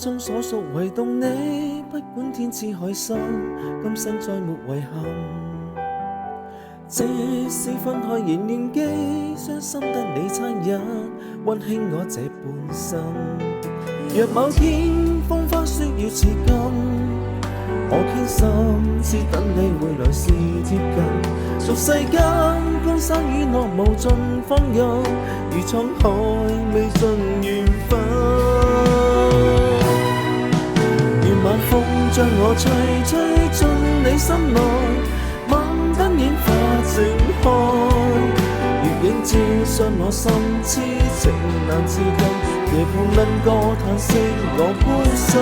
中所屬唯獨你，不管天似海深，今生再沒遺憾。即使分開仍念記，傷心得你殘忍，溫馨我這半生。若某天風花雪月似金，我傾心只等你回來時貼近。俗世間江山與樂無盡放任，如滄海未盡緣分。願晚風將我吹進你心內，晚燈映化靜看，月影照傷我心痴情難自禁。夜半能歌嘆息我孤身，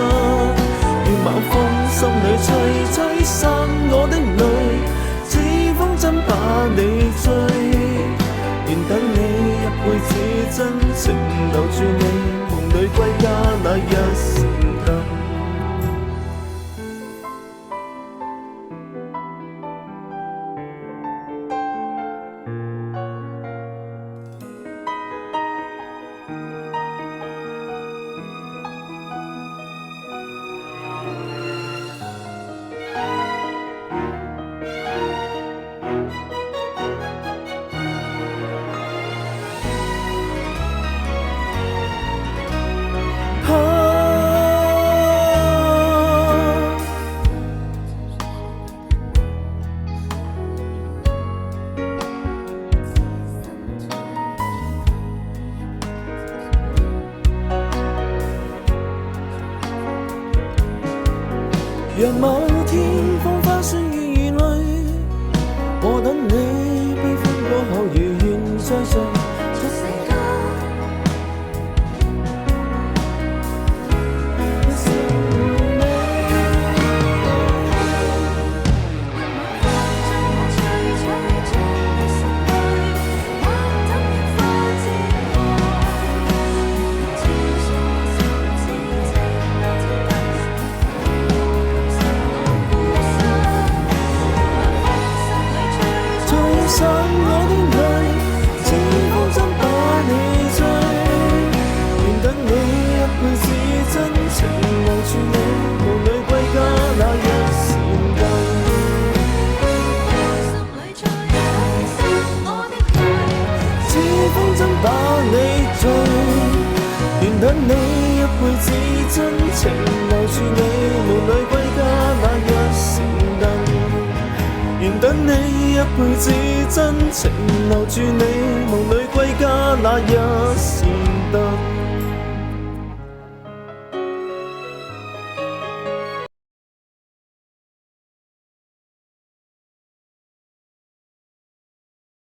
願晚風心裏吹散我的淚，似風箏把你追。願等你一輩子真情留住你，夢裏歸家那一閃燈。若某天風花雪月如淚，我等你悲歡過後如願再聚。想我的淚，似風箏把你追。願等你一輩子真情留住你，夢裏歸家那一閃燈。似風箏把你追，願等你一輩子真情留住你，夢裏歸家那一閃燈。願等你一輩子真情留住你，夢裏歸家那一閃燈。